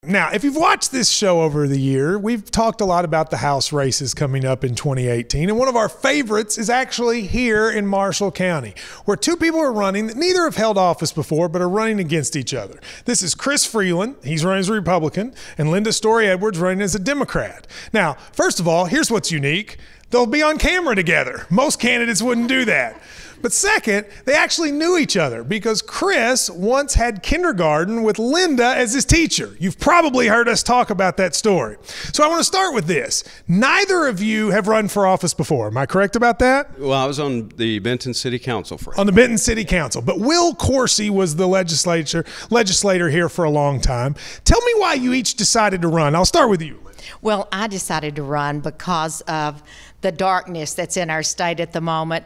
Now, if you've watched this show over the year, we've talked a lot about the House races coming up in 2018. And one of our favorites is actually here in Marshall County, where two people are running that neither have held office before, but are running against each other. This is Chris Freeland. He's running as a Republican, and Linda Story Edwards running as a Democrat. Now, first of all, here's what's unique. They'll be on camera together. Most candidates wouldn't do that. But second, they actually knew each other because Chris once had kindergarten with Linda as his teacher. You've probably heard us talk about that story. So I want to start with this. Neither of you have run for office before. Am I correct about that? Well, I was on the Benton City Council for it. On the Benton City Council. But Will Coursey was the legislator here for a long time. Tell me why you each decided to run. I'll start with you. Well, I decided to run because of the darkness that's in our state at the moment.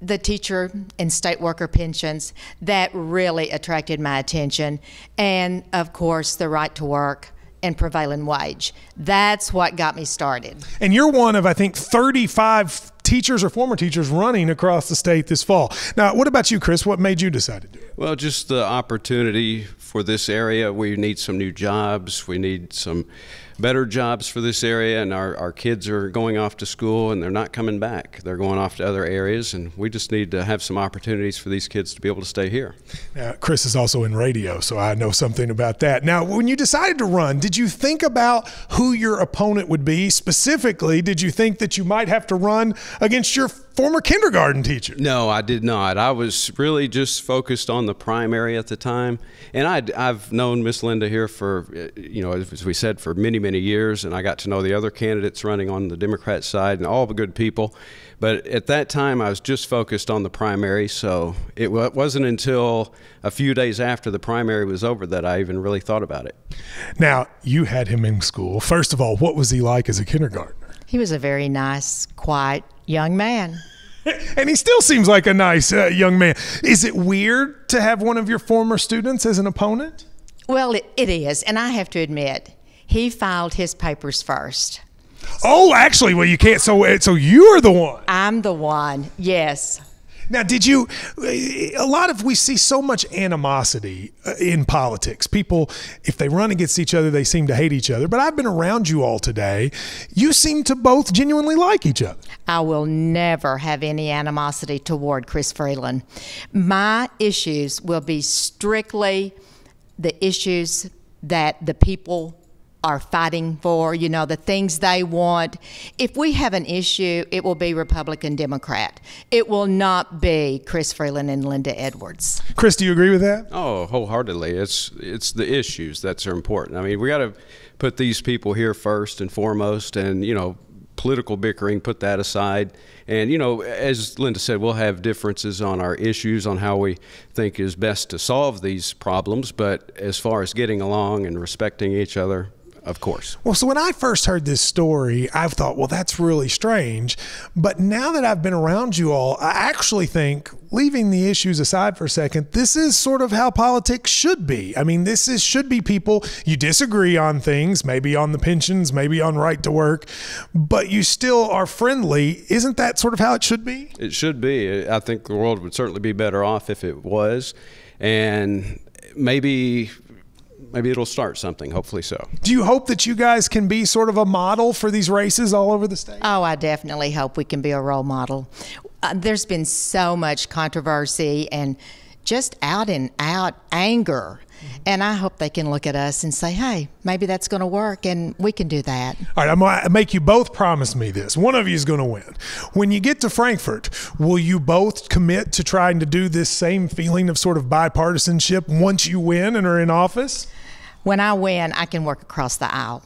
The teacher and state worker pensions, that really attracted my attention. And of course, the right to work and prevailing wage. That's what got me started. And you're one of, I think, 35 teachers or former teachers running across the state this fall. Now, what about you, Chris? What made you decide to do it? Well, just the opportunity for this area. We need some new jobs. We need some better jobs for this area, and our kids are going off to school and they're not coming back. They're going off to other areas, and we just need to have some opportunities for these kids to be able to stay here. Now, Chris is also in radio, so I know something about that. Now, when you decided to run, did you think about who your opponent would be? Specifically, did you think that you might have to run against your former kindergarten teacher? No, I did not. I was really just focused on the primary at the time, and I've known Miss Linda here for, as we said, for many, many years, and I got to know the other candidates running on the Democrat side and all the good people. But at that time, I was just focused on the primary, so it wasn't until a few days after the primary was over that I even really thought about it. Now, you had him in school. First of all, what was he like as a kindergartner? He was a very nice, quiet young man. And he still seems like a nice young man. Is it weird to have one of your former students as an opponent? Well, it is, and I have to admit, he filed his papers first. Oh, actually, well, you can't. So you're the one. I'm the one, yes. Now, we see so much animosity in politics. People, if they run against each other, they seem to hate each other. But I've been around you all today. You seem to both genuinely like each other. I will never have any animosity toward Chris Freeland. My issues will be strictly the issues that the people are fighting for, the things they want. If we have an issue, it will be Republican, Democrat. It will not be Chris Freeland and Linda Edwards. Chris, do you agree with that? Oh, wholeheartedly. It's the issues that are important. I mean, we got to put these people here first and foremost, and, political bickering, put that aside. And, as Linda said, we'll have differences on our issues, on how we think is best to solve these problems. But as far as getting along and respecting each other, of course. Well, so when I first heard this story, I thought, well, that's really strange. But now that I've been around you all, I actually think, leaving the issues aside for a second, this is sort of how politics should be. I mean, should be people, you disagree on things, maybe on the pensions, maybe on right to work, but you still are friendly. Isn't that sort of how it should be? It should be. I think the world would certainly be better off if it was. And maybe it'll start something, hopefully so. Do you hope that you guys can be sort of a model for these races all over the state? Oh, I definitely hope we can be a role model. There's been so much controversy and just out and out anger. And I hope they can look at us and say, hey, maybe that's going to work and we can do that. All right, I'm going to make you both promise me this. One of you is going to win. When you get to Frankfort, will you both commit to trying to do this same feeling of sort of bipartisanship once you win and are in office? When I win, I can work across the aisle.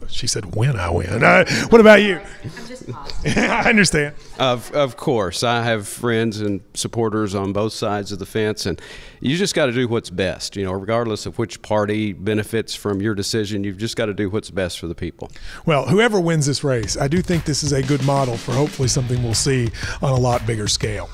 She said, when I win. What about you? I'm just positive. I understand. Of course. I have friends and supporters on both sides of the fence, and you just got to do what's best. Regardless of which party benefits from your decision, you've just got to do what's best for the people. Well, whoever wins this race, I do think this is a good model for hopefully something we'll see on a lot bigger scale.